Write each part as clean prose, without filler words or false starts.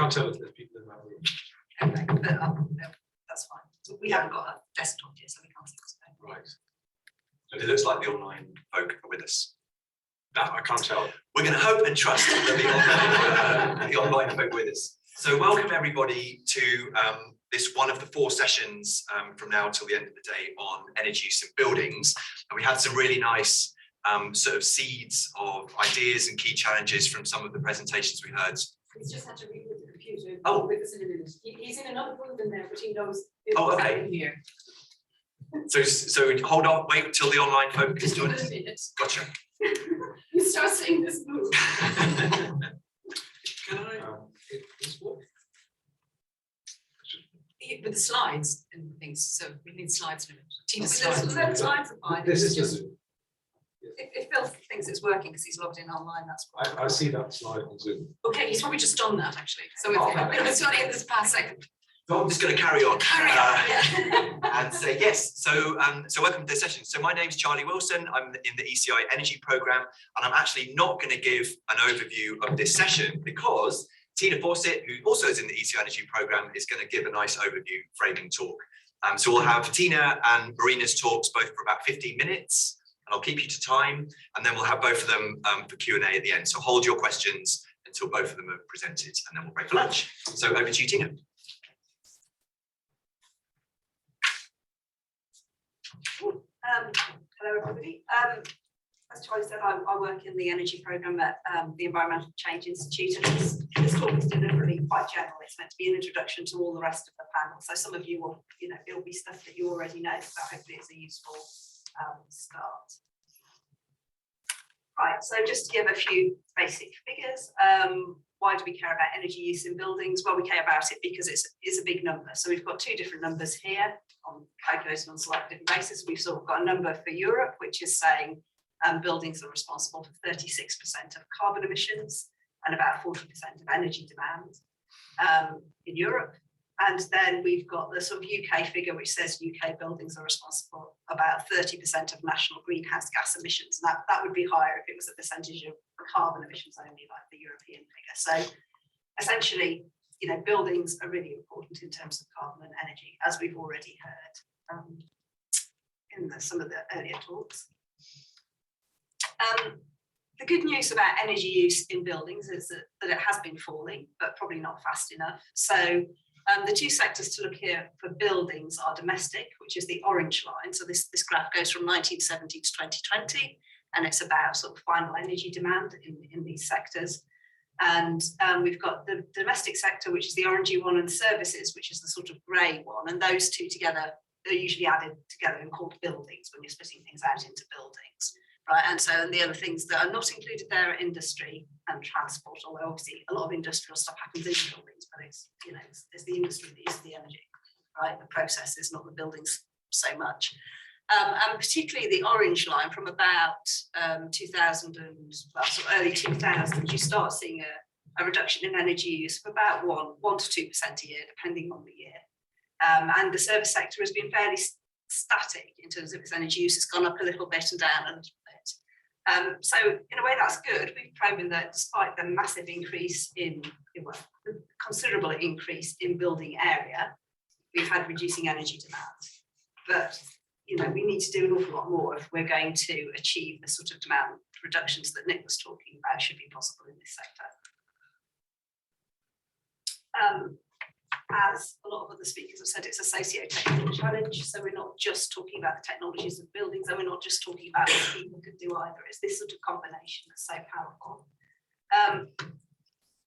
can't tell if there's people in that room. Okay, but that's fine. So we haven't got a desktop here, so we can't see what's going on. Right. But it looks like the online folk are with us. That I can't tell. We're going to hope and trust that the online folk are with us. So welcome everybody to this one of the 4 sessions from now till the end of the day on energy use in buildings. And we had some really nice sort of seeds of ideas and key challenges from some of the presentations we heard. He's just had to reboot the computer. Oh. With us in a minute. He's in another room in there, but he knows Oh, okay. happening here. So hold on, wait till the online folk is Just joined give us. it a minute. Gotcha. You start saying this move. Can I? This what? With the slides and things, so we need slides in a minute. Tina's The slides. slides are fine. This is just, just. if Phil thinks it's working because he's logged in online, that's fine. I see that slide on Zoom. Okay, he's probably just done that actually. So Oh, it's only in this past second. I'm just going to carry on. Carry on, yeah. And say yes. So welcome to the session. So my name is Charlie Wilson. I'm in the ECI Energy Programme, and I'm actually not going to give an overview of this session because Tina Fawcett, who also is in the ECI Energy Programme, is going to give a nice overview framing talk. So we'll have Tina and Marina's talks both for about 15 minutes, and I'll keep you to time, and then we'll have both of them for Q&A at the end. So hold your questions until both of them are presented, and then we'll break for lunch. So over to you, Tina. Hello everybody. As Charlie said, I work in the energy programme at the Environmental Change Institute, and this talk is deliberately quite general. It's meant to be an introduction to all the rest of the panel. So some of you will, it'll be stuff that you already know, but hopefully it's a useful start. Right, so just to give a few basic figures, why do we care about energy use in buildings? Well, we care about it because it's a big number. So we've got 2 different numbers here, calculated on slightly different basis. We've sort of got a number for Europe, which is saying buildings are responsible for 36% of carbon emissions and about 40% of energy demand in Europe. And then we've got the sort of UK figure, which says UK buildings are responsible for about 30% of national greenhouse gas emissions. And that would be higher if it was a percentage of carbon emissions only, like the European figure. So essentially, buildings are really important in terms of carbon and energy, as we've already heard in some of the earlier talks. The good news about energy use in buildings is that it has been falling, but probably not fast enough. So the 2 sectors to look here for buildings are domestic, which is the orange line. So this graph goes from 1970 to 2020, and it's about sort of final energy demand in these sectors. And we've got the domestic sector, which is the orangey one, and services, which is the sort of grey one. And those 2 together, they're usually added together and called buildings when you're splitting things out into buildings. Right, and the other things that are not included there are industry and transport, although obviously a lot of industrial stuff happens in buildings, but it's the industry that uses the energy, right? The processes, not the buildings so much. And particularly the orange line from about 2000 and sort of early 2000s, you start seeing a reduction in energy use of about 1 to 2% a year, depending on the year. And the service sector has been fairly static in terms of its energy use. It's gone up a little bit and down a little bit. So in a way that's good. We've proven that despite the massive increase the considerable increase in building area, we've had reducing energy demand. But we need to do an awful lot more if we're going to achieve the sort of demand reductions that Nick was talking about should be possible in this sector. As a lot of other speakers have said, it's a socio-technical challenge. So we're not just talking about the technologies of buildings, and we're not just talking about what people could do either. It's this sort of combination that's so powerful.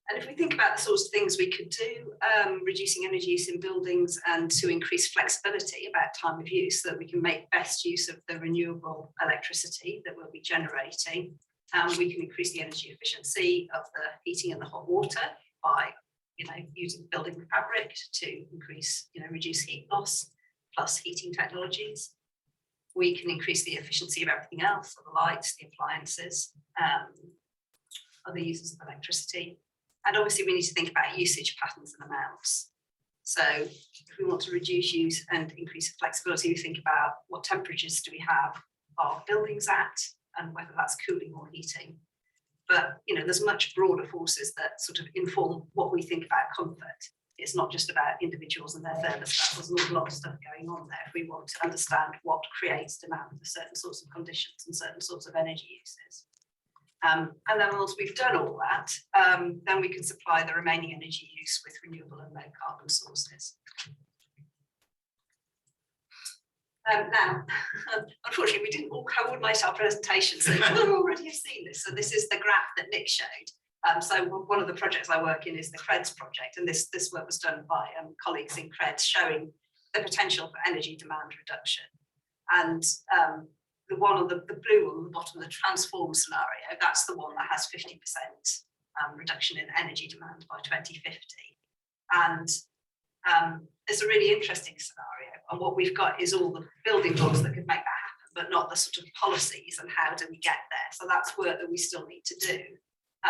And if we think about the sorts of things we could do, reducing energy use in buildings and to increase flexibility about time of use so that we can make best use of the renewable electricity that we'll be generating, we can increase the energy efficiency of the heating and the hot water by using building fabric to increase, reduce heat loss, plus heating technologies. We can increase the efficiency of everything else, so the lights, the appliances, other uses of electricity. And obviously we need to think about usage patterns and amounts. So if we want to reduce use and increase flexibility, we think about what temperatures do we have our buildings at and whether that's cooling or heating. But there's much broader forces that sort of inform what we think about comfort. It's not just about individuals and their thermostat. There's an awful lot of stuff going on there if we want to understand what creates demand for certain sorts of conditions and certain sorts of energy uses. And then once we've done all that, then we can supply the remaining energy use with renewable and low carbon sources. Now, unfortunately, we didn't all coordinate our presentation, so you will already have seen this. So this is the graph that Nick showed. So one of the projects I work in is the CREDS project, and this work was done by colleagues in CREDS showing the potential for energy demand reduction. And the one on the blue one on the bottom, the transform scenario, that's the one that has 50% reduction in energy demand by 2050. And it's a really interesting scenario. And what we've got is all the building blocks that could make that happen, but not the sort of policies and how do we get there. So that's work that we still need to do.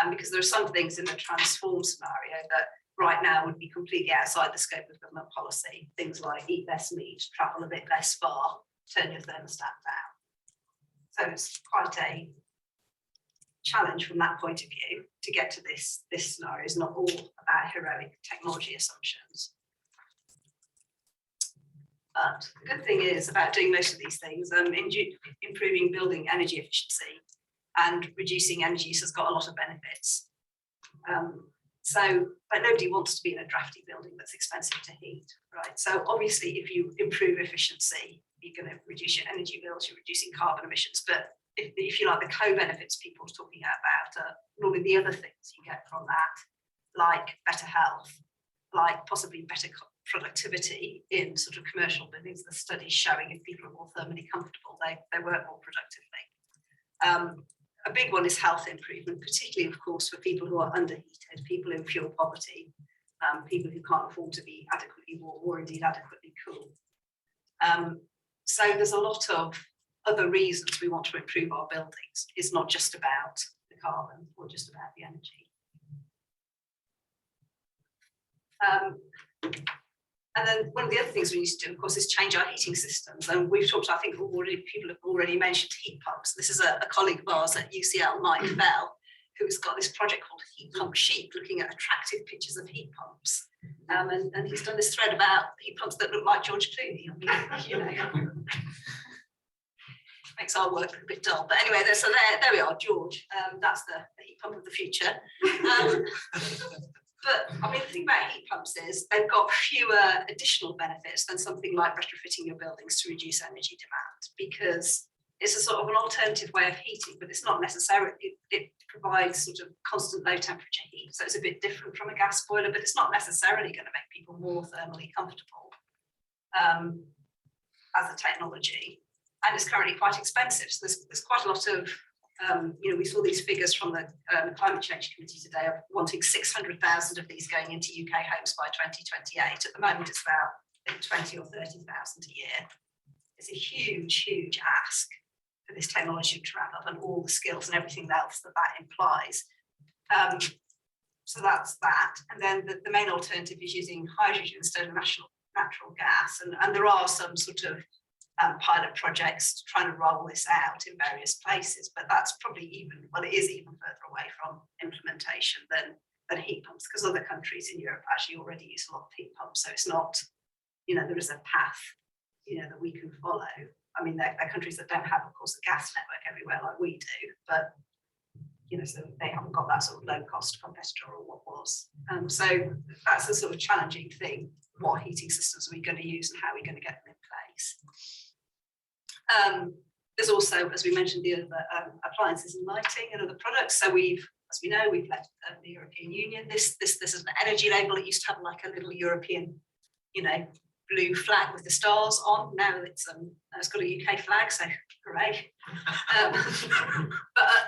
Because there are some things in the transform scenario that right now would be completely outside the scope of government policy. Things like eat less meat, travel a bit less far, turn your thermostat down. So it's quite a challenge from that point of view to get to this scenario. Is not all about heroic technology assumptions. But the good thing is about doing most of these things, improving building energy efficiency and reducing energy use has got a lot of benefits. But nobody wants to be in a drafty building that's expensive to heat, right? So obviously, if you improve efficiency, you're going to reduce your energy bills, you're reducing carbon emissions. But if you like, the co-benefits people are talking about are normally the other things you get from that, like better health, like possibly better productivity in sort of commercial buildings. The studies showing if people are more thermally comfortable, they work more productively. A big one is health improvement, particularly, of course, for people who are underheated, people in fuel poverty, people who can't afford to be adequately warm or indeed adequately cool. So there's a lot of other reasons we want to improve our buildings. It's not just about the carbon or just about the energy. And then one of the other things we need to do, of course, is change our heating systems. And we've talked, I think, people have already mentioned heat pumps. This is a colleague of ours at UCL, Mike Bell, who's got this project called Heat Pump Chic, looking at attractive pictures of heat pumps. And he's done this thread about heat pumps that look like George Clooney. I mean, makes our work a bit dull. But anyway, so there we are, George. That's the heat pump of the future. But I mean, the thing about heat pumps is they've got fewer additional benefits than something like retrofitting your buildings to reduce energy demand, because it's a sort of an alternative way of heating, but it's not necessarily, it provides sort of constant low temperature heat. So it's a bit different from a gas boiler, but it's not necessarily going to make people more thermally comfortable as a technology. And it's currently quite expensive. So there's quite a lot of, we saw these figures from the Climate Change Committee today of wanting 600,000 of these going into UK homes by 2028. At the moment, it's about 20 or 30,000 a year. It's a huge, huge ask for this technology to ramp up and all the skills and everything else that implies. So that's that. And then the main alternative is using hydrogen instead of natural gas. And there are some sort of pilot projects trying to roll this out in various places, but that's probably it is even further away from implementation than heat pumps, because other countries in Europe actually already use a lot of heat pumps. So it's not, there is a path, that we can follow. I mean, there are countries that don't have, of course, a gas network everywhere like we do, but, so they haven't got that sort of low cost competitor or what was. So that's a sort of challenging thing. What heating systems are we going to use and how are we going to get them in place? There's also, as we mentioned, the other appliances and lighting and other products. So as we know, we've left the European Union. This is an energy label. It used to have like a little European, blue flag with the stars on. Now it's got a UK flag, so hooray.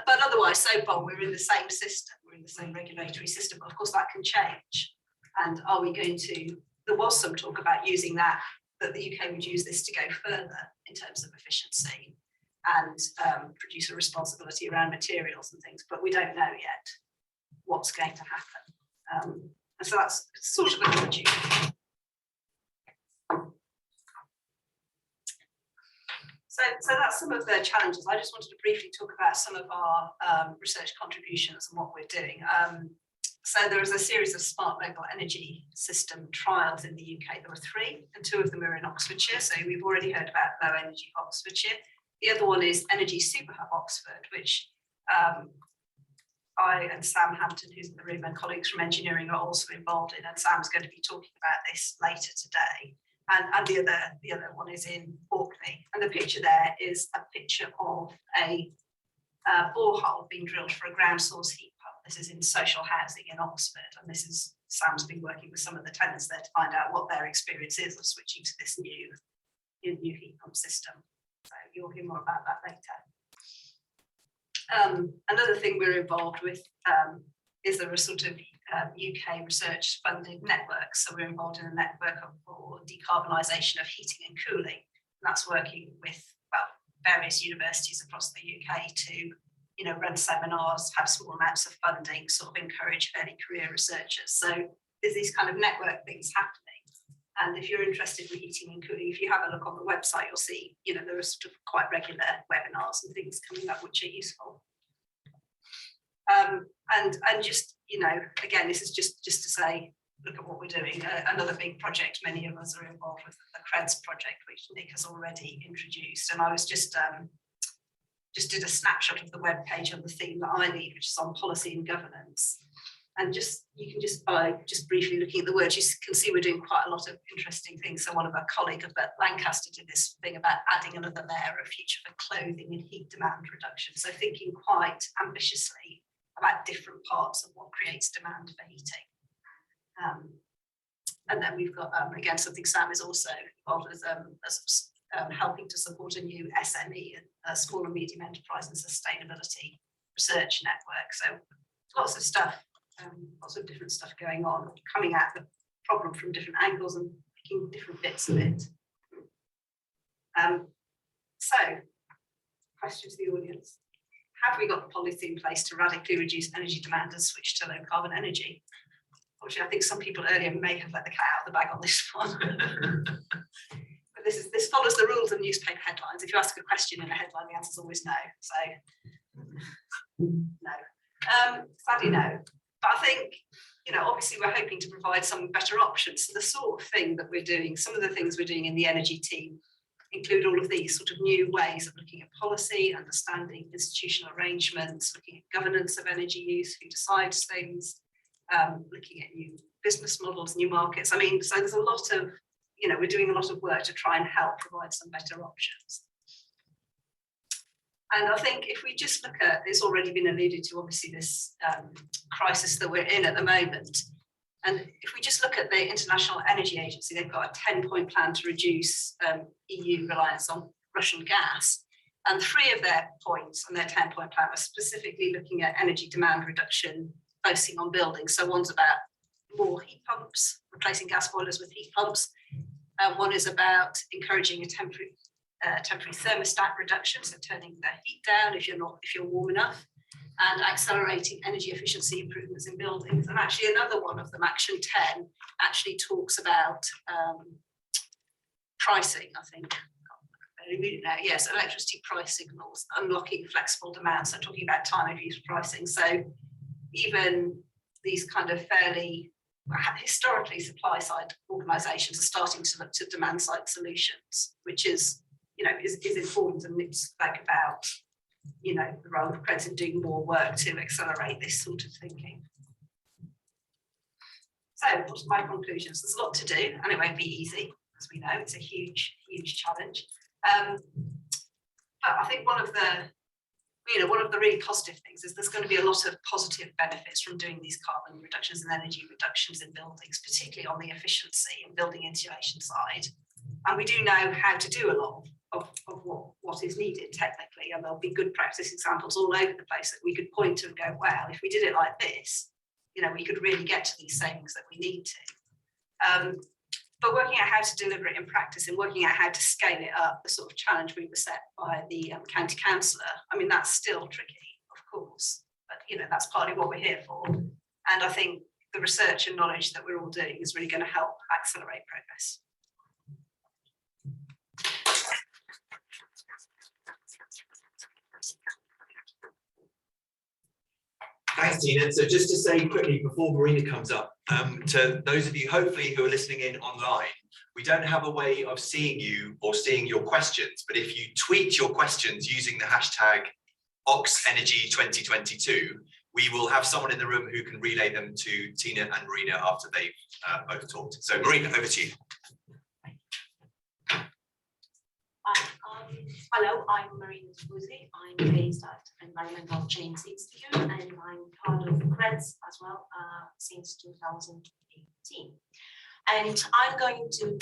But otherwise, so far we're in the same system. We're in the same regulatory system. But of course, that can change. And are we going to? There was some talk about using that the UK would use this to go further in terms of efficiency and produce a responsibility around materials and things, but we don't know yet what's going to happen. And so that's sort of a good. So that's some of the challenges. I just wanted to briefly talk about some of our research contributions and what we're doing. So there was a series of smart local energy system trials in the UK. There were 3, and 2 of them are in Oxfordshire. So we've already heard about Low Energy Oxfordshire. The other one is Energy Super Hub Oxford, which I and Sam Hampton, who's in the room, and colleagues from engineering are also involved in. And Sam's going to be talking about this later today. And the other one is in Orkney. And the picture there is a picture of a borehole being drilled for a ground source heat pump. This is in social housing in Oxford. And this is, Sam's been working with some of the tenants there to find out what their experience is of switching to this new heat pump system. So you'll hear more about that later. Another thing we're involved with is there a sort of UK research funded network. So we're involved in a network for decarbonisation of heating and cooling. And that's working with various universities across the UK to run seminars, have small amounts of funding, sort of encourage early career researchers. So there's these kind of network things happening. And if you're interested in heating and cooling, if you have a look on the website, you'll see, there are sort of quite regular webinars and things coming up which are useful. And just, again, this is just to say, look at what we're doing. Another big project many of us are involved with, the CREDS project, which Nick has already introduced. And I was just did a snapshot of the web page on the theme that I lead, which is on policy and governance. And you can by briefly looking at the words, you can see we're doing quite a lot of interesting things. So one of our colleagues at Lancaster did this thing about adding another layer of future for clothing and heat demand reduction. So thinking quite ambitiously about different parts of what creates demand for heating. And then we've got, again, something Sam is also involved with, helping to support a new SME, a small and medium enterprise and sustainability research network. So lots of stuff, lots of different stuff going on, coming at the problem from different angles and picking different bits of it. So, question to the audience. Have we got the policy in place to radically reduce energy demand and switch to low carbon energy? Obviously, I think some people earlier may have let the cat out of the bag on this one. But this follows the rules of newspaper headlines. If you ask a question in a headline, the answer is always no. So, no. Sadly, no. But I think, obviously we're hoping to provide some better options. So the sort of thing that we're doing, some of the things we're doing in the energy team include all of these sort of new ways of looking at policy, understanding institutional arrangements, looking at governance of energy use, who decides things, looking at new business models, new markets. So there's a lot of, we're doing a lot of work to try and help provide some better options. And I think if we just look at, it's already been alluded to, obviously, this crisis that we're in at the moment. And if we just look at the International Energy Agency, they've got a 10-point plan to reduce EU reliance on Russian gas. And 3 of their points on their 10-point plan are specifically looking at energy demand reduction, focusing on buildings. So one's about more heat pumps, replacing gas boilers with heat pumps. One is about encouraging a temporary thermostat reduction, so turning the heat down if you're warm enough, and accelerating energy efficiency improvements in buildings. And actually another one of them, Action 10, actually talks about pricing, I think. Yes, electricity price signals, unlocking flexible demand, so talking about time of use pricing. So even these kind of fairly historically supply side organisations are starting to look to demand side solutions, which is important, and it's like about the role of CREDS in doing more work to accelerate this sort of thinking. So what are my conclusions? There's a lot to do, and it won't be easy, as we know. It's a huge challenge. But I think one of the really positive things is there's going to be a lot of positive benefits from doing these carbon reductions and energy reductions in buildings, particularly on the efficiency and building insulation side. And we do know how to do a lot of what is needed technically, and there'll be good practice examples all over the place that we could point to and go, well, if we did it like this, we could really get to these savings that we need to. But working out how to deliver it in practice and working out how to scale it up, the sort of challenge we were set by the county councillor, that's still tricky, of course, but that's partly what we're here for. And I think the research and knowledge that we're all doing is really going to help accelerate progress. Thanks, Tina. So just to say quickly before Marina comes up, to those of you hopefully who are listening in online, we don't have a way of seeing you or seeing your questions, but if you tweet your questions using the hashtag OxEnergy2022, we will have someone in the room who can relay them to Tina and Marina after they've both talked. So Marina, over to you. Hello, I'm Marina Toupouzi. I'm based at Environmental Change Institute and I'm part of CREDS as well since 2018. And I'm going to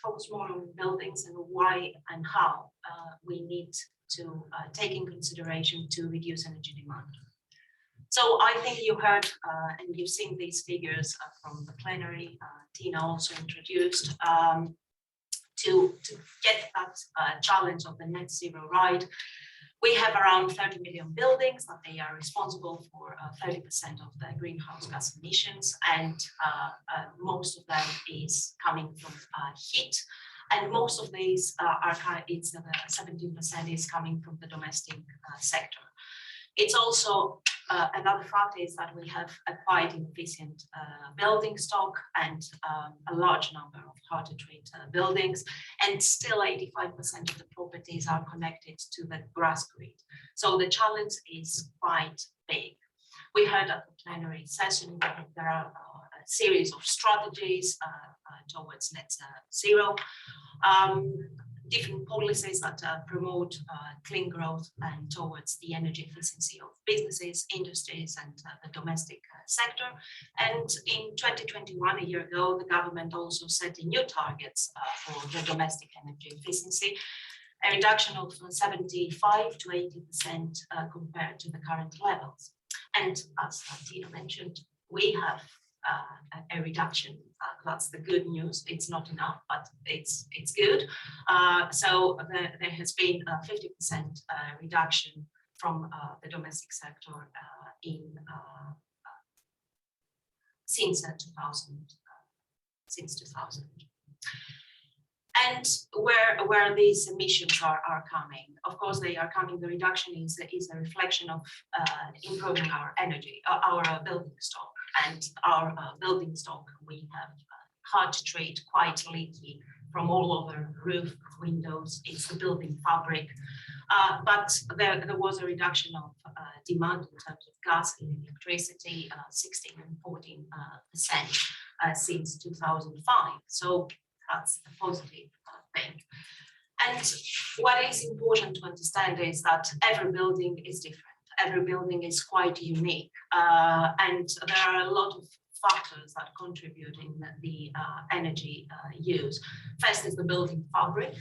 focus more on buildings and why and how we need to take in consideration to reduce energy demand. So I think you heard and you've seen these figures from the plenary. Tina also introduced. To get that challenge of the net zero right, we have around 30 million buildings that they are responsible for 30% of the greenhouse gas emissions, and most of them is coming from heat, and most of these are 17% is coming from the domestic sector. It's also another fact is that we have a quite inefficient building stock and a large number of hard to treat buildings, and still 85% of the properties are connected to the grass grid. So the challenge is quite big. We heard at the plenary session that there are a series of strategies towards net zero. Different policies that promote clean growth and towards the energy efficiency of businesses, industries, and the domestic sector. And in 2021, a year ago, the government also set new targets for the domestic energy efficiency, a reduction of 75 to 80% compared to the current levels. And as Tina mentioned, we have a reduction. That's the good news. It's not enough, but it's good. So there has been a 50% reduction from the domestic sector since 2000. And where these emissions are coming, of course, they are coming. The reduction is a reflection of improving our energy, our building stock. And our building stock, we have hard to treat, quite leaky from all over roof, windows. It's the building fabric. But there was a reduction of demand in terms of gas and electricity, 16 and 14% since 2005. So that's a positive thing. And what is important to understand is that every building is different. Every building is quite unique, and there are a lot of factors that contribute in the energy use. First is the building fabric.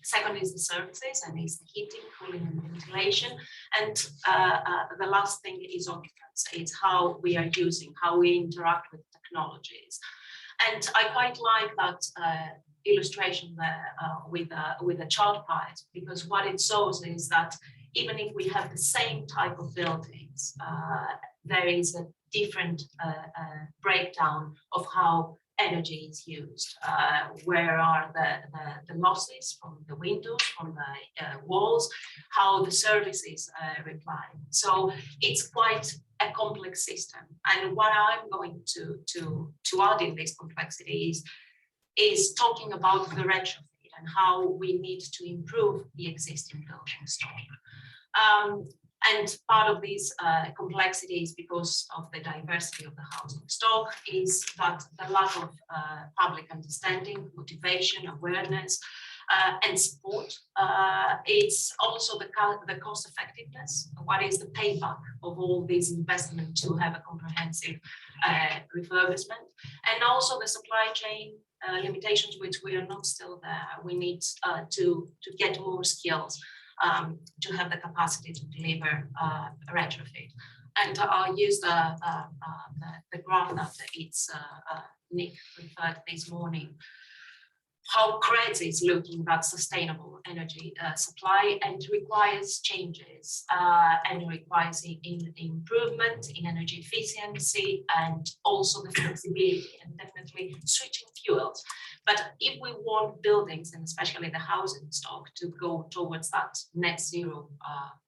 Second is the services, and is the heating, cooling, and ventilation. And the last thing is occupants. It's how we are using, how we interact with technologies. And I quite like that illustration there with a chart pie, because what it shows is that even if we have the same type of buildings, there is a different breakdown of how energy is used. Where are the losses from the windows, from the walls, how the services reply. So it's quite a complex system. And what I'm going to add in this complexity is talking about the retrofit and how we need to improve the existing building stock. And part of these complexities, because of the diversity of the housing stock, is that the lack of public understanding, motivation, awareness, and support. It's also the cost effectiveness. What is the payback of all these investment to have a comprehensive refurbishment, and also the supply chain limitations, which we are not still there. We need to get more skills to have the capacity to deliver a retrofit. And I'll use the graph that Nick referred this morning, how CREDS is looking at sustainable energy supply, and requires changes and requires improvement in energy efficiency, and also the flexibility, and definitely switching fuels, But if we want buildings, and especially the housing stock, to go towards that net zero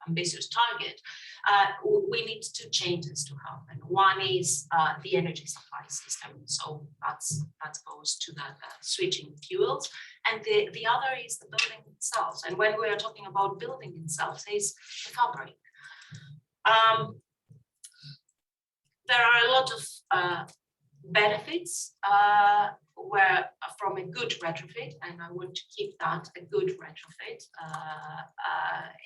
ambitious target, we need two changes to happen. One is the energy supply system, so that goes to the switching fuels, and the other is the building itself. And when we are talking about building itself, is the fabric. There are a lot of benefits where from a good retrofit, and I want to keep that a good retrofit.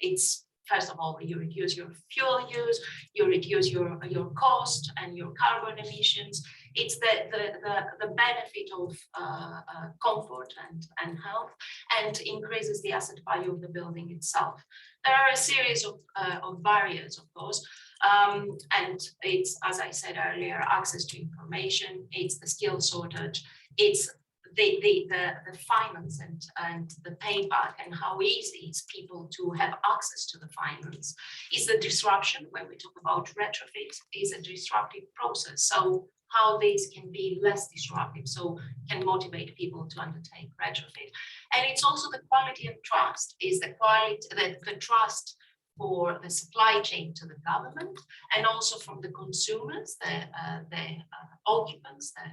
It's first of all, you reduce your fuel use, you reduce your cost and your carbon emissions. It's the benefit of comfort and health, and increases the asset value of the building itself. There are a series of barriers, of course, and it's, as I said earlier, access to information, it's the skill shortage, it's the finance and the payback, and how easy it's people to have access to the finance. Is the disruption, when we talk about retrofit, is a disruptive process. So how these can be less disruptive, so can motivate people to undertake retrofit. And it's also the quality and trust, is the quality, the trust for the supply chain to the government, and also from the consumers, the occupants, the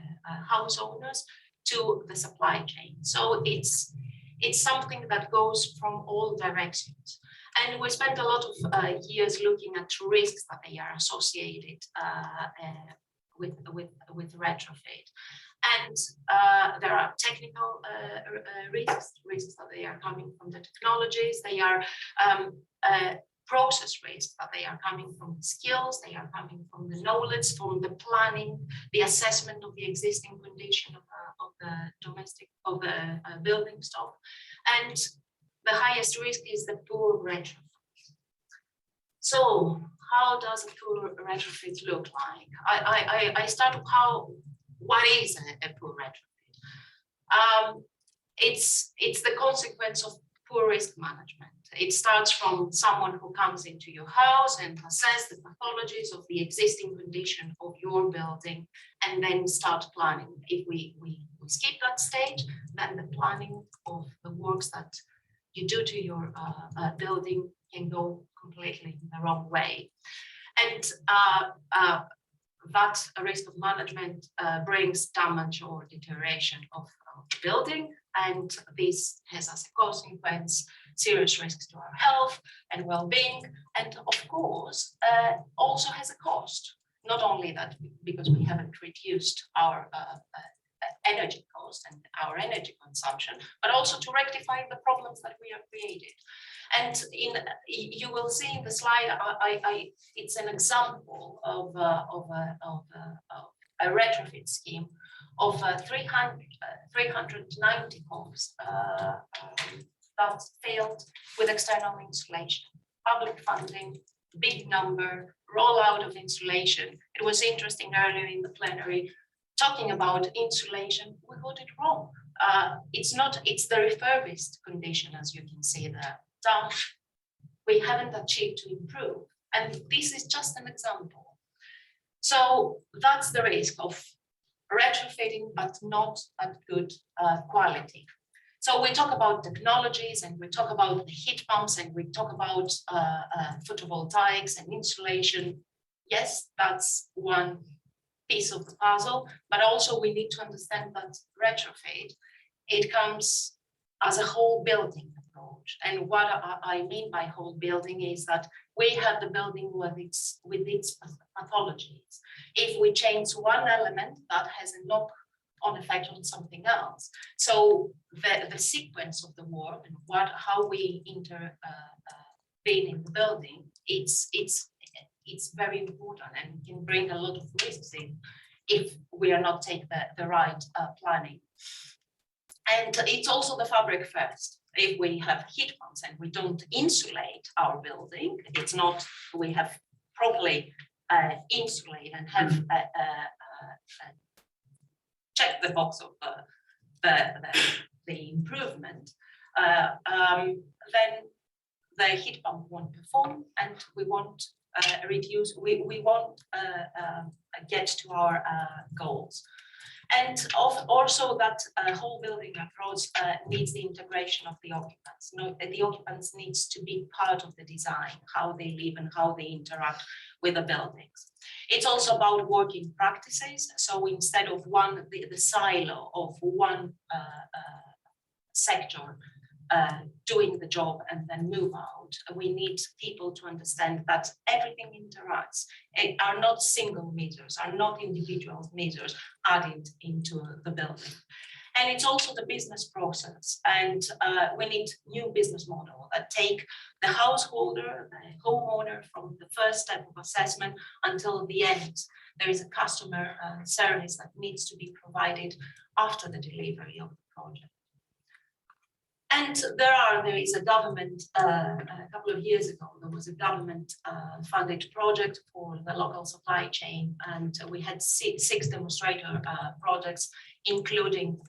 house owners, to the supply chain. So it's something that goes from all directions. And we spent a lot of years looking at risks that they are associated with retrofit. And there are technical risks that they are coming from the technologies. They are process risks, but they are coming from the skills, they are coming from the knowledge, from the planning, the assessment of the existing condition of the building stock. And the highest risk is the poor retrofit. So how does a poor retrofit look like? I start with what is a poor retrofit? It's the consequence of poor risk management. It starts from someone who comes into your house and assess the pathologies of the existing condition of your building, and then start planning. If we skip that stage, then the planning of the works that you do to your building can go completely the wrong way. And that risk of management brings damage or deterioration of the building, and this has as a consequence serious risks to our health and well-being, and of course also has a cost. Not only that, because we haven't reduced our energy cost and our energy consumption, but also to rectify the problems that we have created. And you will see in the slide, it's an example of a retrofit scheme of 390 homes that failed with external insulation, public funding, big number, rollout of insulation. It was interesting earlier in the plenary talking about insulation. We got it wrong. It's the refurbished condition, as you can see there. We haven't achieved to improve. And this is just an example. So that's the risk of retrofitting, but not at good quality. So we talk about technologies, and we talk about the heat pumps, and we talk about photovoltaics and insulation. Yes, that's one piece of the puzzle, but also we need to understand that retrofit, it comes as a whole building approach. And what I mean by whole building is that we have the building with its pathologies. If we change one element, that has a knock-on effect on something else. So the sequence of the work and how we intervene in the building, it's very important, and can bring a lot of risks in if we are not taking the right planning. And it's also the fabric first. If we have heat pumps and we don't insulate our building, it's not, we have properly insulate and have check the box of the improvement, then the heat pump won't perform, and we won't reduce, we won't get to our goals. And also that whole building approach needs the integration of the occupants. The occupants needs to be part of the design, how they live and how they interact with the buildings. It's also about working practices. So instead of the silo of one sector doing the job and then move out, we need people to understand that everything interacts. It are not single meters, are not individual meters added into the building. And it's also the business process. And we need new business model that take the householder, the homeowner from the first step of assessment until the end. There is a customer service that needs to be provided after the delivery of the project. And there is a government, a couple of years ago, there was a government funded project for the local supply chain, and we had six demonstrator projects, including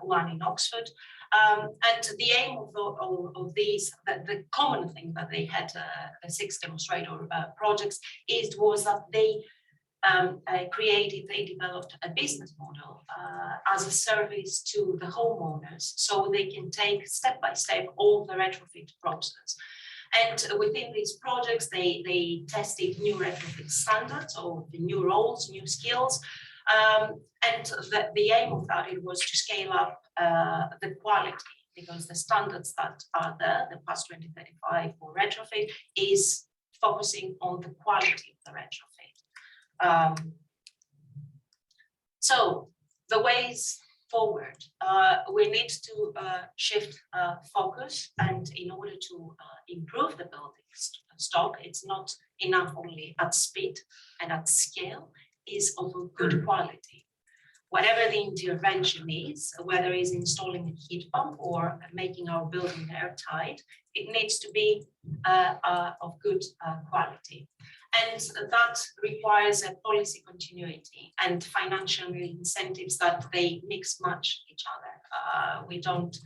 one in Oxford. And the aim of these, the common thing that they had, the 6 demonstrator projects, was that they they developed a business model as a service to the homeowners, so they can take step by step all the retrofit process. And within these projects, they tested new retrofit standards, or the new roles, new skills. And the aim of that, it was to scale up the quality, because the standards that are there, the PAS 2035 for retrofit, is focusing on the quality of the retrofit. So the ways forward, we need to shift focus, and in order to improve the building stock, it's not enough only at speed and at scale, is of a good quality. Whatever the intervention is, whether it's installing a heat pump or making our building airtight, it needs to be of good quality. And that requires a policy continuity and financial incentives that they mix match each other. We don't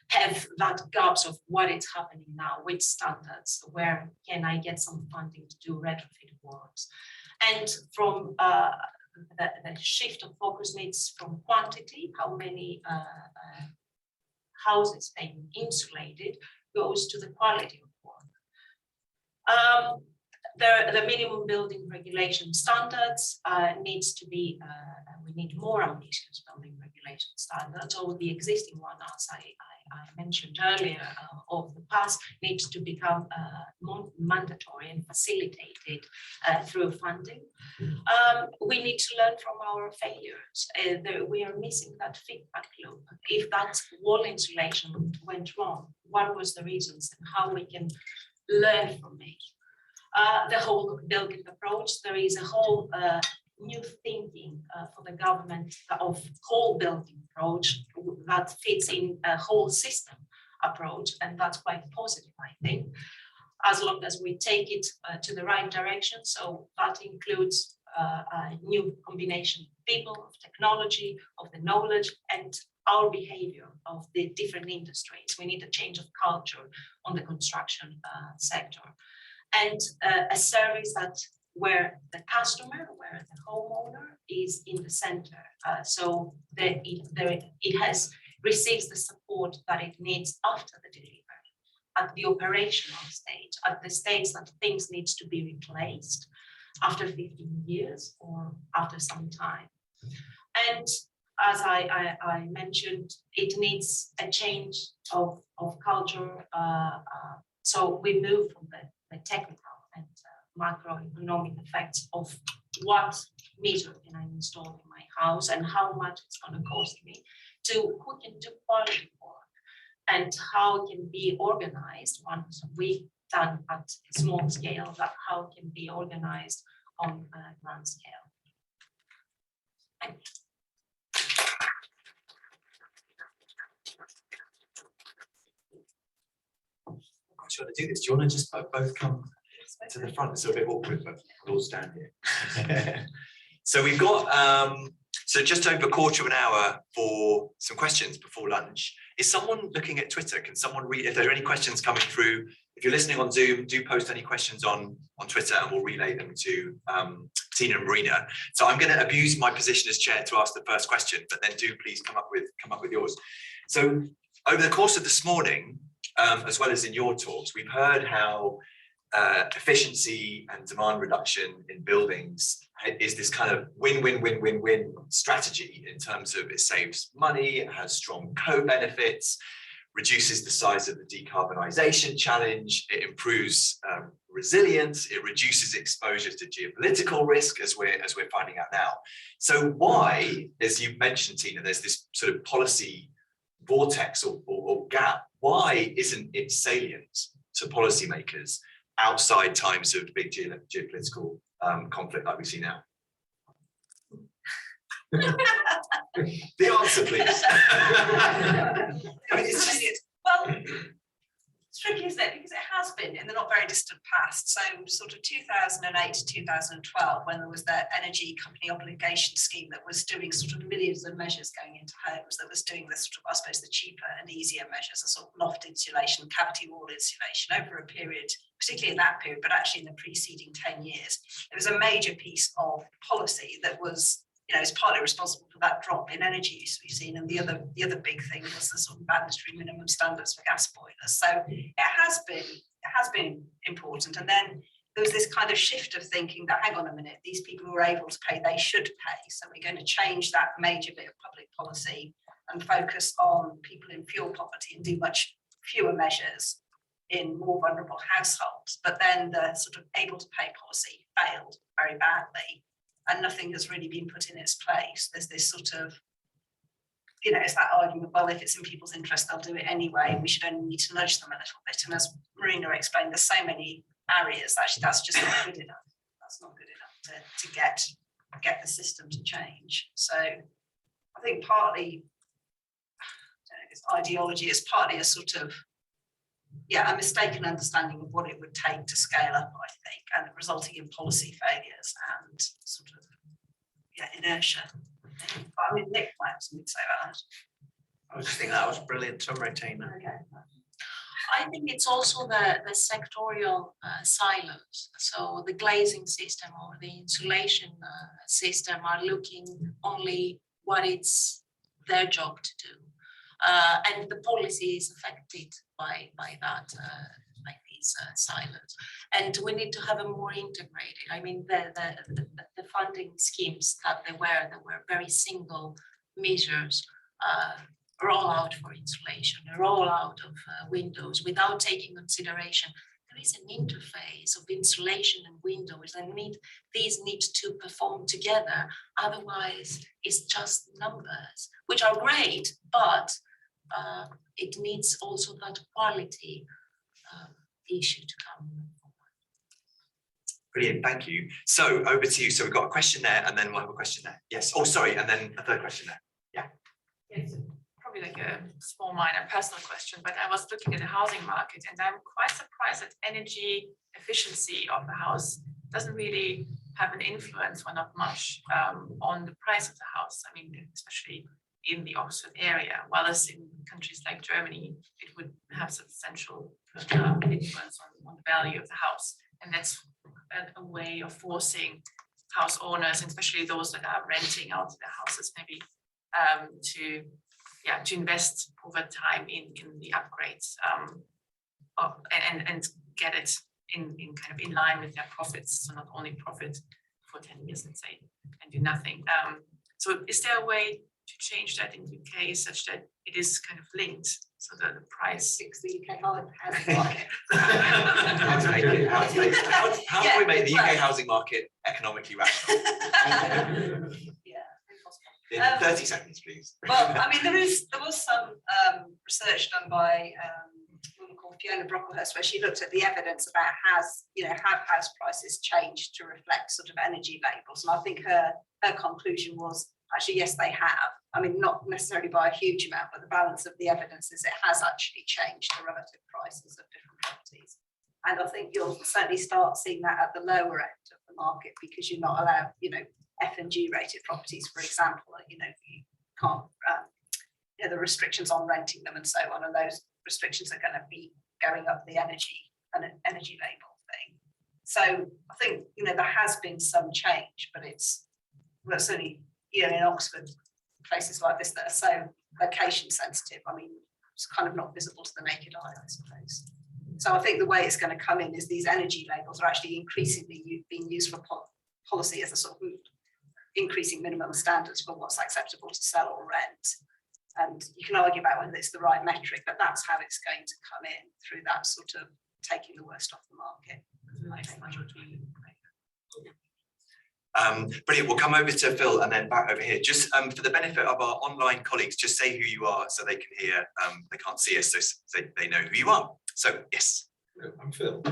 have that gaps of what is happening now, which standards, where can I get some funding to do retrofit works. And from the shift of focus needs from quantity, how many houses being insulated, goes to the quality of work. The minimum building regulation standards needs to be, we need more ambitious building regulation standards, or the existing one, as I mentioned earlier, of the past, needs to become more mandatory and facilitated through funding. We need to learn from our failures. We are missing that feedback loop. If that wall insulation went wrong, what was the reasons and how we can learn from it? The whole building approach, there is a whole new thinking for the government of whole building approach that fits in a whole system approach, and that's quite positive, I think, as long as we take it to the right direction. So that includes a new combination of people, of technology, of the knowledge, and our behavior of the different industries. We need a change of culture on the construction sector. And a service where the customer, where the homeowner is in the center, so that it receives the support that it needs after the delivery, at the operational stage, at the stage that things needs to be replaced after 15 years or after some time. And as I mentioned, it needs a change of culture. So we move from the technical and macroeconomic effects of what meter can I install in my house and how much it's going to cost me, to who can do quality work and how it can be organized once we've done at a small scale, that how it can be organized on a grand scale. Thank you. I'm sure to do this. Do you want to just both come to the front? It's a bit awkward, but we'll all stand here. So we've got so just over a quarter of an hour for some questions before lunch. Is someone looking at Twitter? Can someone read if there are any questions coming through If you're listening on Zoom, do post any questions on Twitter and we'll relay them to Tina and Marina. So I'm going to abuse my position as chair to ask the first question, but then do please come up with yours. So over the course of this morning, as well as in your talks, we've heard how efficiency and demand reduction in buildings is this kind of win-win-win-win-win strategy in terms of it saves money, it has strong co-benefits, reduces the size of the decarbonisation challenge, it improves resilience, it reduces exposure to geopolitical risk, as we're finding out now. So why, as you mentioned, Tina, there's this sort of policy vortex or gap. Why isn't it salient to policymakers outside times of big geopolitical conflict like we see now? The answer, please. I mean, it's just, well, it's tricky, isn't it? Because it has been in the not very distant past. So sort of 2008 to 2012, when there was the energy company obligation scheme that was doing sort of millions of measures going into homes, that was doing the sort of, I suppose, the cheaper and easier measures, the sort of loft insulation, cavity wall insulation over a period, particularly in that period, but actually in the preceding 10 years. It was a major piece of policy that was, is partly responsible for that drop in energy use we've seen. And the other big thing was the sort of mandatory minimum standards for gas boilers. So it has been important. And then there was this kind of shift of thinking that, hang on a minute, these people who are able to pay, they should pay. So we're going to change that major bit of public policy and focus on people in fuel poverty and do much fewer measures in more vulnerable households. But then the sort of able to pay policy failed very badly. And nothing has really been put in its place. There's this sort of, it's that argument, well, if it's in people's interest, they'll do it anyway, and we should only need to nudge them a little bit. And as Marina explained, there's so many barriers. Actually, that's just not good enough. That's not good enough to get the system to change. So I think partly, it's ideology, it's partly a sort of, a mistaken understanding of what it would take to scale up, I think, and resulting in policy failures and sort of, inertia. But I mean, Nick might have something to say about that. I just think that was brilliant summary, Tina. Okay. I think it's also the sectorial silos. So the glazing system or the insulation system are looking only what it's their job to do. And the policy is affected by that, by these silos. And we need to have a more integrated. I mean, the funding schemes that were very single measures, rollout for insulation, a rollout of windows without taking consideration. There is an interface of insulation and windows, and these need to perform together. Otherwise, it's just numbers, which are great, but it needs also that quality issue to come. Brilliant, thank you. So over to you. So we've got a question there, and then we'll have a question there. Yes. Oh, sorry, and then a third question there. Yeah. It's probably like a small, minor personal question, but I was looking at the housing market, and I'm quite surprised that energy efficiency of the house doesn't really have an influence, or not much, on the price of the house. I mean, especially in the Oxford area, whereas in countries like Germany, it would have substantial influence on the value of the house. And that's a way of forcing house owners, and especially those that are renting out their houses, maybe to invest over time in the upgrades and get it in kind of in line with their profits. So not only profit for 10 years, let's say, and do nothing. So is there a way to change that in the UK such that it is kind of linked, so that the price Fix the UK housing market. How do we make the UK housing market economically rational? In 30 seconds, please. Well, I mean, there was some research done by a woman called Fiona Brocklehurst, where she looked at the evidence about have house prices changed to reflect sort of energy labels, and I think her conclusion was actually yes, they have. I mean, not necessarily by a huge amount, but the balance of the evidence is it has actually changed the relative prices of different properties. And I think you'll certainly start seeing that at the lower end of the market, because you're not allowed, F&G rated properties, for example, you can't, the restrictions on renting them and so on, and those restrictions are going to be going up the energy an energy label thing. So I think, you know, there has been some change, but it's certainly, you know, in Oxford, places like this that are so location sensitive, I mean, it's kind of not visible to the naked eye, I suppose. So I think the way it's going to come in is these energy labels are actually increasingly being used for policy as a sort of increasing minimum standards for what's acceptable to sell or rent. And you can argue about whether it's the right metric, but that's how it's going to come in, through that sort of taking the worst off the market. Brilliant. We'll come over to Phil and then back over here. Just for the benefit of our online colleagues, just say who you are so they can hear. They can't see us, so they know who you are. So yes. I'm Phil.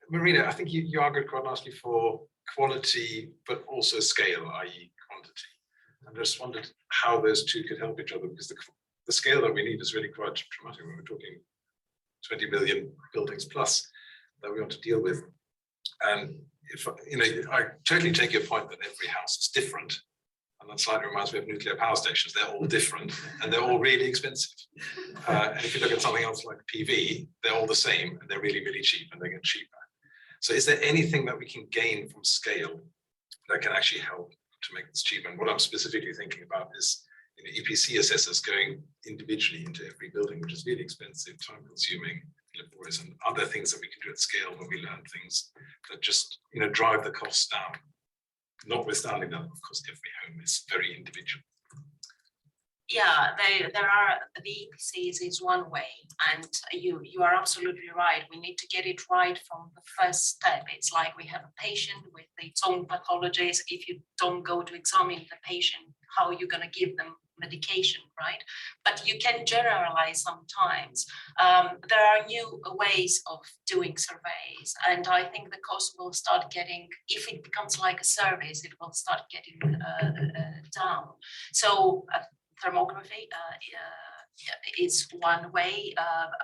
Marina, I think you argued quite nicely for quality, but also scale, i.e. quantity. I just wondered how those two could help each other, because the scale that we need is really quite dramatic when we're talking 20 million buildings plus that we want to deal with. And if, you know, I totally take your point that every house is different. And that slightly reminds me of nuclear power stations. They're all different and they're all really expensive. And if you look at something else like PV, they're all the same and they're really, really cheap and they get cheaper. So is there anything that we can gain from scale that can actually help to make this cheaper? And what I'm specifically thinking about is, you know, EPC assessors going individually into every building, which is really expensive, time consuming, laborious, and other things that we can do at scale when we learn things that just, you know, drive the costs down. Notwithstanding that, of course, every home is very individual. Yeah, there are the EPCs is one way, and you are absolutely right. We need to get it right from the first step. It's like we have a patient with its own pathologies. If you don't go to examine the patient, how are you going to give them medication, right? But you can generalize sometimes. There are new ways of doing surveys, and I think the cost will start getting, if it becomes like a service, it will start getting down. So thermography is one way,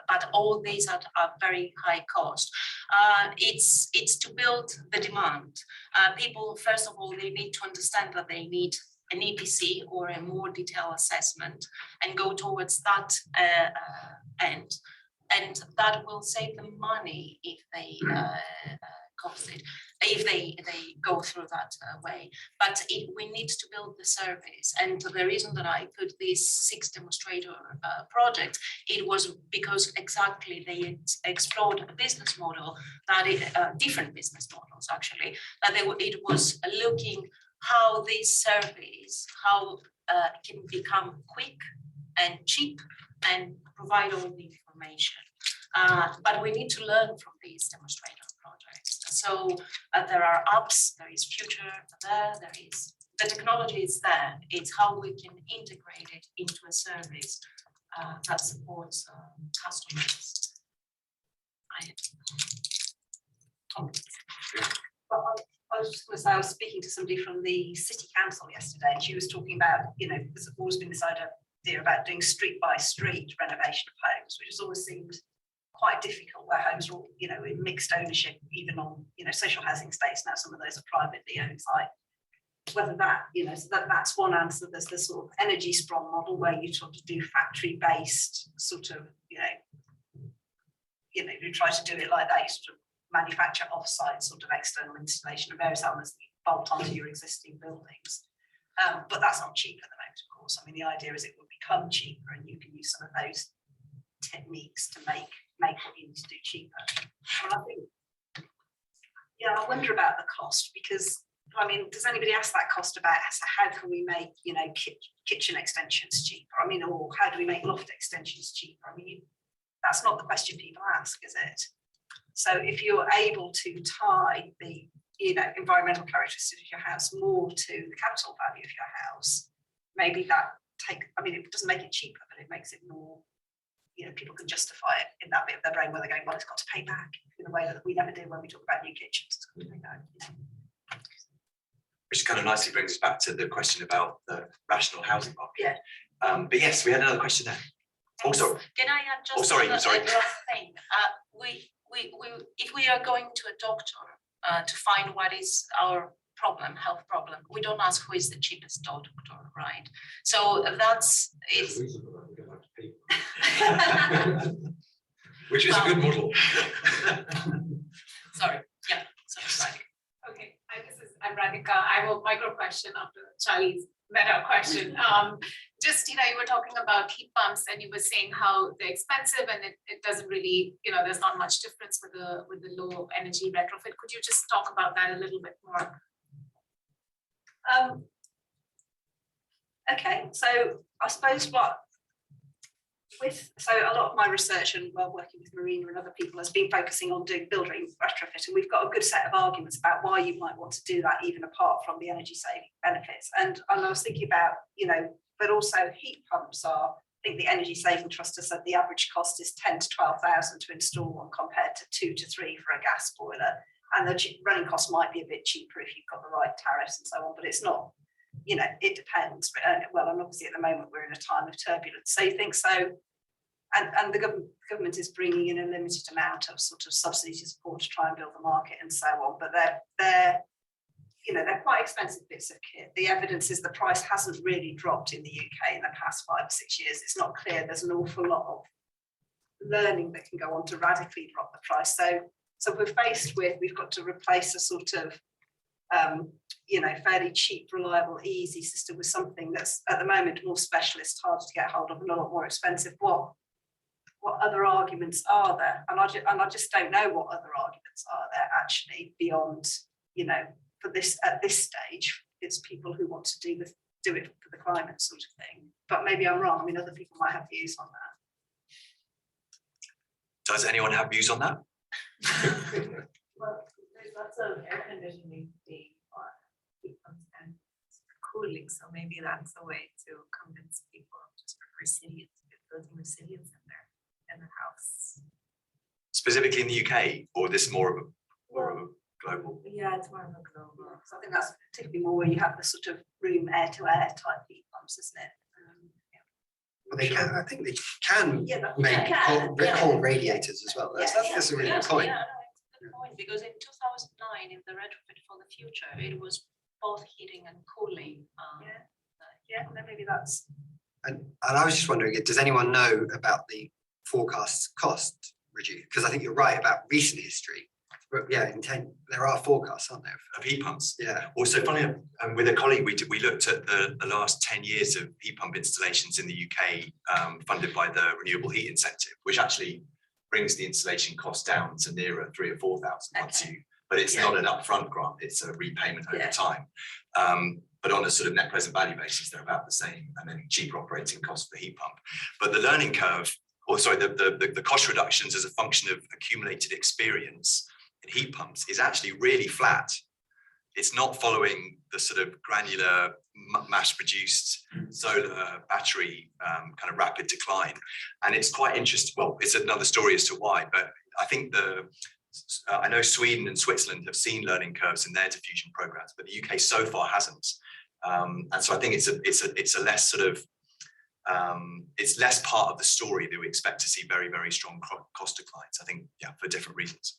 but all these are very high cost. It's to build the demand. People, first of all, they need to understand that they need an EPC or a more detailed assessment and go towards that end. And that will save them money if they cost it, if they go through that way. But we need to build the service. And the reason that I put this 6 demonstrator project, it was because exactly they explored a business model that different business models actually, that it was looking how this service, how can become quick and cheap and provide all the information. But we need to learn from these demonstrator projects. So there are apps, there is future there is, the technology is there. It's how we can integrate it into a service that supports customers. I was just going to say, I was speaking to somebody from the city council yesterday, and she was talking about, you know, there's always been this idea about doing street by street renovation of homes, which has always seemed quite difficult, where homes are all, you know, in mixed ownership, even on, you know, social housing estates. Now some of those are privately owned. Like whether that, you know, so that's one answer. There's the sort of energy sprong model where you sort of do factory based sort of, you try to do it like that. You sort of manufacture off-site sort of external installation of various elements that you bolt onto your existing buildings. But that's not cheap at the moment, of course. I mean, the idea is it will become cheaper and you can use some of those techniques to make what you need to do cheaper. And I think, yeah, I wonder about the cost, because, I mean, does anybody ask that cost about how can we make, you know, kitchen extensions cheaper? I mean, or how do we make loft extensions cheaper? I mean, that's not the question people ask, is it? So if you're able to tie the, you know, environmental characteristics of your house more to the capital value of your house, maybe that it doesn't make it cheaper, but it makes it more, you know, people can justify it in that bit of their brain where they're going, well, it's got to pay back in a way that we never do when we talk about new kitchens. It's got to pay back, you know. Which kind of nicely brings us back to the question about the rational housing market. Yeah. But yes, we had another question there. Oh, sorry. Can I add just sorry. last thing? If we are going to a doctor to find what is our problem, health problem, we don't ask who is the cheapest doctor, right? So that's it's. Which is a good model. Sorry, yeah, sorry. Okay, I'm Radhika. I have a micro question after Charlie's meta question. Just, you were talking about heat pumps and you were saying how they're expensive and it doesn't really, there's not much difference with the low energy retrofit. Could you just talk about that a little bit more? Okay, so I suppose so a lot of my research and working with Marina and other people has been focusing on doing building retrofit, and we've got a good set of arguments about why you might want to do that, even apart from the energy saving benefits. And I was thinking about, but also heat pumps are, I think the Energy Saving Trust has said the average cost is 10 to 12,000 to install one compared to 2 to 3 for a gas boiler. And the running cost might be a bit cheaper if you've got the right tariffs and so on, but it's not, it depends. Well, and obviously at the moment we're in a time of turbulence. So you think so, and the government is bringing in a limited amount of sort of subsidy to support to try and build the market and so on, but they're quite expensive bits of kit. The evidence is the price hasn't really dropped in the UK in the past 5 or 6 years. It's not clear. There's an awful lot of learning that can go on to radically drop the price. So we're faced with, we've got to replace a sort of, fairly cheap, reliable, easy system with something that's at the moment more specialist, harder to get hold of and a lot more expensive. What other arguments are there? And I just don't know what other arguments are there actually beyond, for this at this stage. It's people who want to do it for the climate sort of thing. But maybe I'm wrong. I mean, other people might have views on that. Does anyone have views on that? Well, there's lots of air conditioning being on heat pumps and cooling, so maybe that's a way to convince people just for resilience, building resilience in their house. Specifically in the UK, or this more of a global? Yeah, it's more of a global. So I think that's particularly more where you have the sort of room air-to-air type heat pumps, isn't it? Well, they can, I think they can Yeah, but make they can, cold radiators as well. That's a really good point. Yeah, no, it's a good point, because in 2009, in the retrofit for the future, it was both heating and cooling. Maybe that's. And I was just wondering, does anyone know about the forecast cost reduce? Because I think you're right about recent history. But yeah, there are forecasts, aren't there? Of heat pumps. Yeah. Also, funny, with a colleague, we looked at the last 10 years of heat pump installations in the UK, funded by the Renewable Heat Incentive, which actually brings the installation cost down to nearer 3,000 or 4,000 once you. But it's not an upfront grant; it's a repayment over time. But on a sort of net present value basis, they're about the same, and then cheaper operating cost for heat pump. But the learning curve, or sorry, the cost reductions as a function of accumulated experience in heat pumps is actually really flat. It's not following the sort of granular, mass-produced solar battery kind of rapid decline. And it's quite interesting. Well, it's another story as to why, but I think I know Sweden and Switzerland have seen learning curves in their diffusion programs, but the UK so far hasn't. And so I think it's a less sort of it's less part of the story that we expect to see very, very strong cost declines. I think, for different reasons.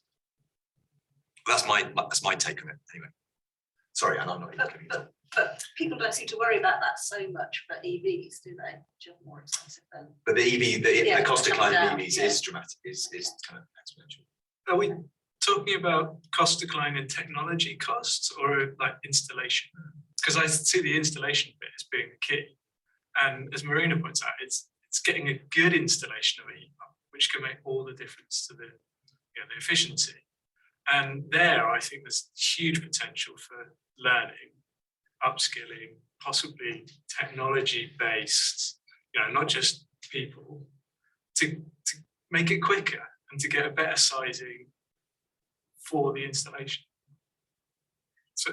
That's my take on it anyway. Sorry, and I'm not even kidding. But people don't seem to worry about that so much for EVs, do they? Which are more expensive than. But the EV, the cost decline of EVs is dramatic, is kind of exponential. Are we talking about cost decline in technology costs or like installation? Because I see the installation bit as being the key. And as Marina points out, it's getting a good installation of a heat pump, which can make all the difference to the efficiency. And there, I think there's huge potential for learning, upskilling, possibly technology-based, not just people, to make it quicker and to get a better sizing for the installation. So,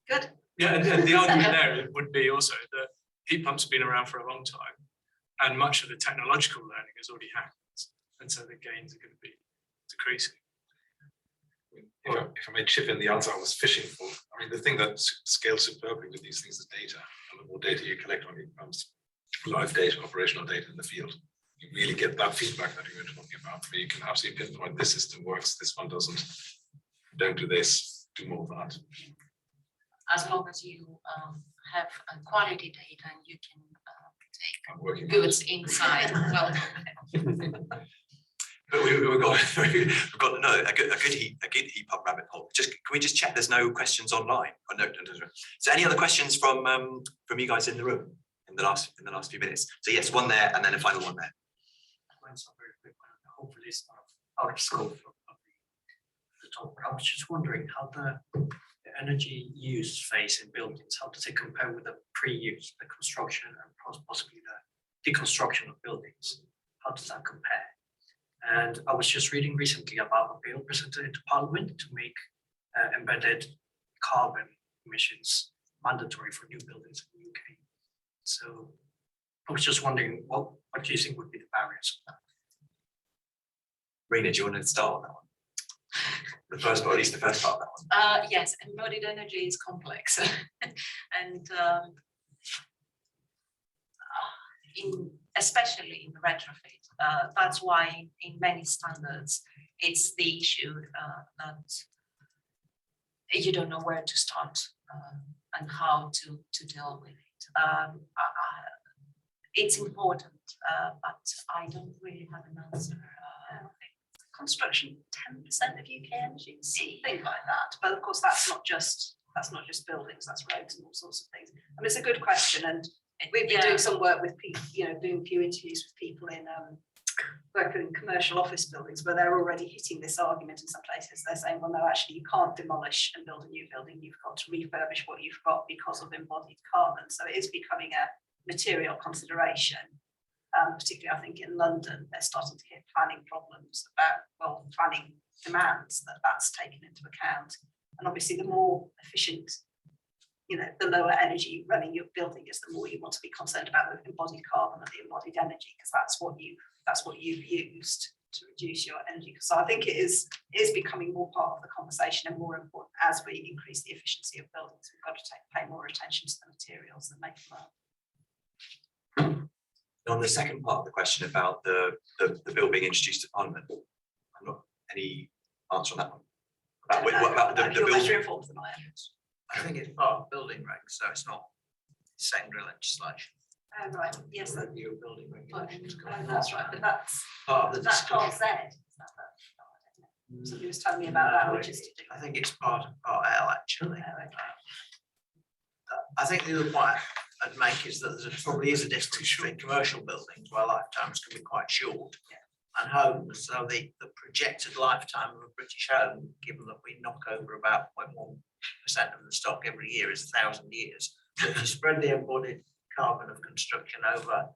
good. Yeah, and the argument there would be also that heat pumps have been around for a long time, and much of the technological learning has already happened, and so the gains are going to be decreasing. If I may chip in the answer I was fishing for, I mean, the thing that scales superbly with these things is data. And the more data you collect on heat pumps, live data, operational data in the field, you really get that feedback that you were talking about, where you can absolutely pinpoint this system works, this one doesn't, don't do this, do more of that. As long as you have quality data and you can take I'm working goods inside. Well, But we've got no a good heat pump rabbit hole. Can we just check there's no questions online? Oh, no. So any other questions from you guys in the room in the last few minutes? So yes, one there and then a final one there. Very quick one. Hopefully it's not out of scope of the talk. I was just wondering how the energy use phase in buildings, how does it compare with the pre-use, the construction and possibly the deconstruction of buildings? How does that compare? And I was just reading recently about a bill presented to Parliament to make embedded carbon emissions mandatory for new buildings in the UK. So I was just wondering, what do you think would be the barriers of that? Rena, do you want to start on that one? The first part, at least the first part of that one. Yes, embodied energy is complex. And especially in the retrofit, that's why in many standards, it's the issue that you don't know where to start and how to deal with it. It's important, but I don't really have an answer. Construction, 10% of UK energy, something like that. But of course, that's not just buildings, that's roads and all sorts of things. I mean, it's a good question, and we've been doing some work with people, doing a few interviews with people in working in commercial office buildings where they're already hitting this argument in some places. They're saying, well, no, actually, you can't demolish and build a new building. You've got to refurbish what you've got because of embodied carbon. So it is becoming a material consideration. Particularly, I think in London, they're starting to hit planning problems about, planning demands that's taken into account. And obviously, the more efficient, the lower energy running your building is, the more you want to be concerned about the embodied carbon and the embodied energy, because that's what you've used to reduce your energy. So I think it is becoming more part of the conversation and more important as we increase the efficiency of buildings. We've got to pay more attention to the materials that make them up. On the second part of the question about the bill being introduced to Parliament, I'm not any answer on that one. About the bill. Better informed than I am. I think it's part of building regs, so it's not secondary legislation. Oh, right. Yes, The new building regulations. that's right. But that's Part of the that part discussion. Z. Somebody was telling me about that, which is to do. I think it's part of Part L actually. I think the other point I'd make is that there probably is a difference between commercial buildings where lifetimes can be quite short and homes. So the projected lifetime of a British home, given that we knock over about 0.1% of the stock every year, is 1,000 years. So if you spread the embodied carbon of construction over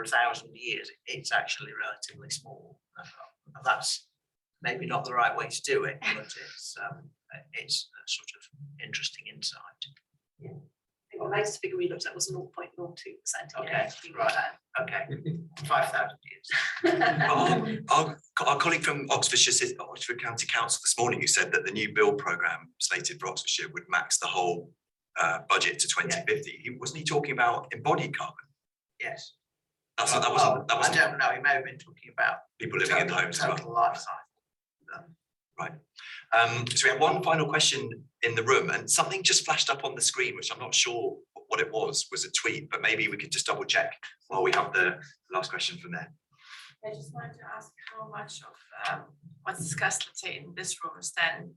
1,000 years, it's actually relatively small. And that's maybe not the right way to do it, but it's a sort of interesting insight. Yeah. The latest figure we looked at was 0.02%. Okay, right. Okay, 5,000 years. Our colleague from Oxford County Council this morning, who said that the new build programme slated for Oxfordshire would max the whole budget to 2050. Wasn't he talking about embodied carbon? Yes. That wasn't. I don't know. He may have been talking about people living in homes as well. Total lifetime. Right. So we have one final question in the room, and something just flashed up on the screen, which I'm not sure what it was a tweet, but maybe we could just double check while we have the last question from there. I just wanted to ask how much of what's discussed, let's say, in this room is then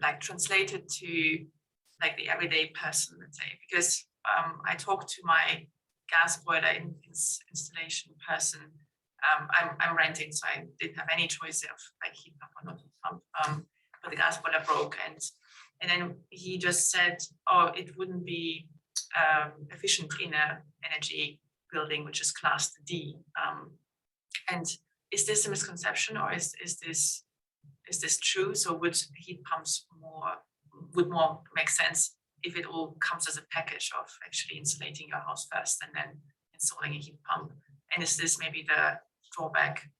like translated to like the everyday person, let's say, because I talked to my gas boiler installation person. I'm renting, so I didn't have any choice of like heat pump or not heat pump. But the gas boiler broke, and then he just said, "Oh, it wouldn't be efficient in a energy building which is classed D." And is this a misconception, or is this true? So would heat pumps would more make sense if it all comes as a package of actually insulating your house first and then installing a heat pump? And is this maybe the drawback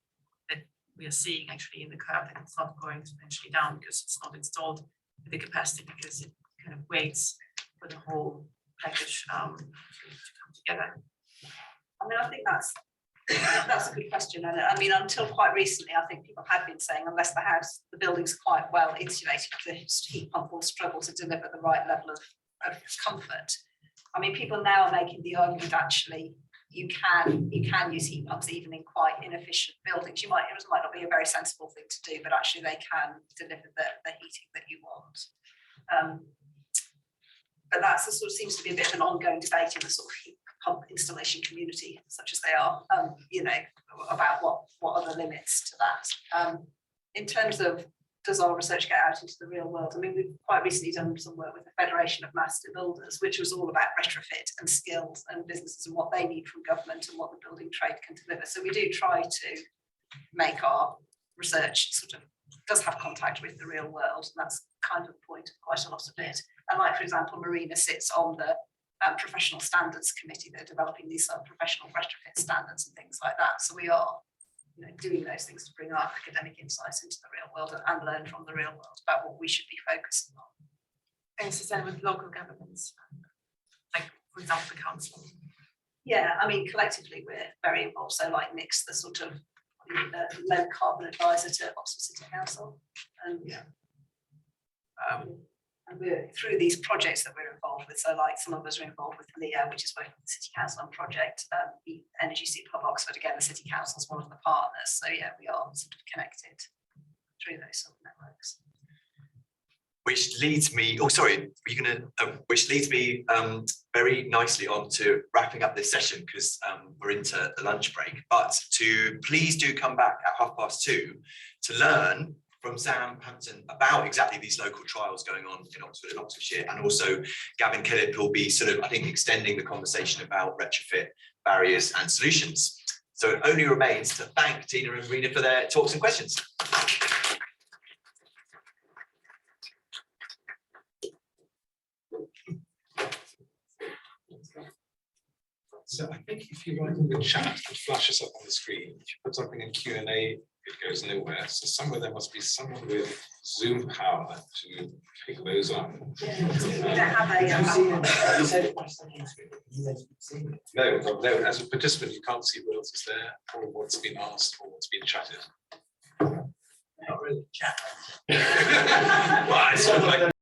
that we are seeing actually in the curve, that it's not going exponentially down because it's not installed with the capacity, because it kind of waits for the whole package to come together? I mean, I think that's a good question. And I mean, until quite recently, I think people had been saying unless the building's quite well insulated, the heat pump will struggle to deliver the right level of comfort. I mean, people now are making the argument actually, you can use heat pumps even in quite inefficient buildings. It might not be a very sensible thing to do, but actually they can deliver the heating that you want. But that's sort of seems to be a bit of an ongoing debate in the sort of heat pump installation community, such as they are, about what are the limits to that. In terms of does our research get out into the real world? I mean, we've quite recently done some work with the Federation of Master Builders, which was all about retrofit and skills and businesses and what they need from government and what the building trade can deliver. So we do try to make our research sort of does have contact with the real world. And that's kind of the point of quite a lot of it. And like, for example, Marina sits on the professional standards committee that are developing these professional retrofit standards and things like that. So we are doing those things to bring our academic insights into the real world and learn from the real world about what we should be focusing on. And it's the same with local governments, like for example, the council. Yeah, I mean, collectively we're very involved. So like Nick's the sort of low carbon advisor to Oxford City Council. And and we're through these projects that we're involved with. So like some of us are involved with LEO, which is working with the City Council on project, the Energy Super Hub Oxford, again, the City Council is one of the partners. So yeah, we are sort of connected through those sort of networks. Which leads me, which leads me very nicely on to wrapping up this session, because we're into the lunch break. But to please do come back at 2:30 to learn from Sam Hampton about exactly these local trials going on in Oxford and Oxfordshire, and also Gavin Killip will be sort of, I think, extending the conversation about retrofit barriers and solutions. So it only remains to thank Tina and Rena for their talks and questions. So I think if you write in the chat, it flashes up on the screen. If you put something in Q&A, it goes nowhere. So somewhere there must be someone with Zoom power to pick those up. We don't have No, as a participant, you can't see what else is there, or what's been asked, or what's been chatted. Not really chat. Well, it's sort of like